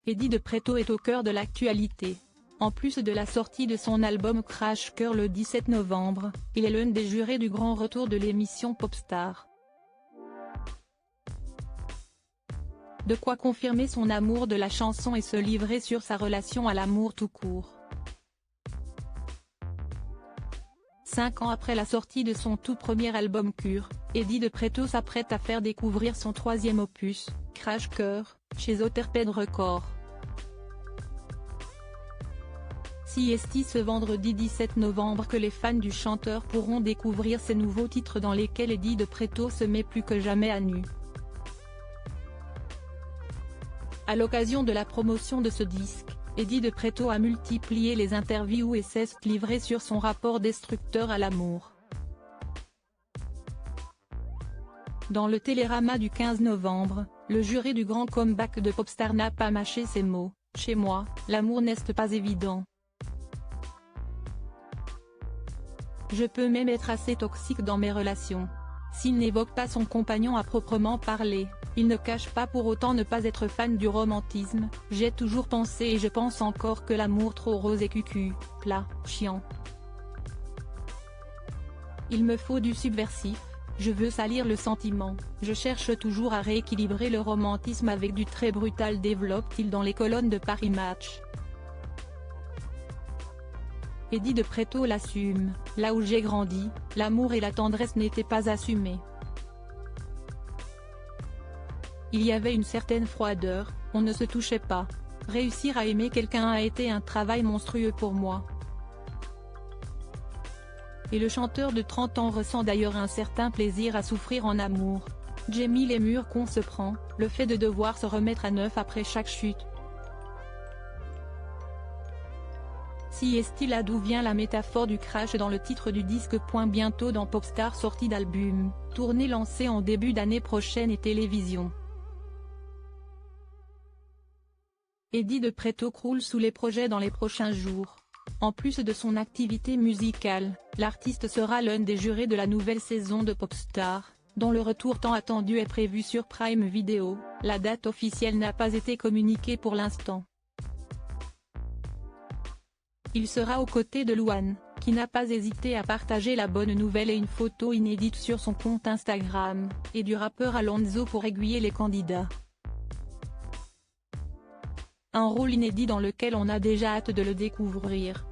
Eddie de Pretto est au cœur de l'actualité. En plus de la sortie de son album Crash Cœur le 17 novembre, il est l'un des jurés du grand retour de l'émission Popstars. De quoi confirmer son amour de la chanson et se livrer sur sa relation à l'amour tout court. 5 ans après la sortie de son tout premier album Cure, Eddie de Pretto s'apprête à faire découvrir son troisième opus, Crash Cœur, chez Otterped Records. C'est ce vendredi 17 novembre que les fans du chanteur pourront découvrir ses nouveaux titres dans lesquels Eddie de Pretto se met plus que jamais à nu. À l'occasion de la promotion de ce disque, Eddie de Pretto a multiplié les interviews et s'est livré sur son rapport destructeur à l'amour. Dans le Télérama du 15 novembre, le juré du grand comeback de Popstars n'a pas mâché ses mots. « Chez moi, l'amour n'est pas évident. Je peux même être assez toxique dans mes relations. » S'il n'évoque pas son compagnon à proprement parler, il ne cache pas pour autant ne pas être fan du romantisme. « J'ai toujours pensé et je pense encore que l'amour trop rose et cucu, plat, chiant. Il me faut du subversif, je veux salir le sentiment, je cherche toujours à rééquilibrer le romantisme avec du très brutal » développe-t-il dans les colonnes de Paris Match. Eddie de Pretto l'assume, « Là où j'ai grandi, l'amour et la tendresse n'étaient pas assumés. Il y avait une certaine froideur, on ne se touchait pas. Réussir à aimer quelqu'un a été un travail monstrueux pour moi. » Et le chanteur de 30 ans ressent d'ailleurs un certain plaisir à souffrir en amour. Jamie les murs qu'on se prend, le fait de devoir se remettre à neuf après chaque chute. C'est là d'où vient la métaphore du crash dans le titre du disque. Bientôt dans Popstars, sortie d'album, tournée lancée en début d'année prochaine et télévision. Eddie de Pretto croule sous les projets dans les prochains jours. En plus de son activité musicale, l'artiste sera l'un des jurés de la nouvelle saison de Popstars, dont le retour tant attendu est prévu sur Prime Video. La date officielle n'a pas été communiquée pour l'instant. Il sera aux côtés de Louane, qui n'a pas hésité à partager la bonne nouvelle et une photo inédite sur son compte Instagram, et du rappeur Alonso pour aiguiller les candidats. Un rôle inédit dans lequel on a déjà hâte de le découvrir.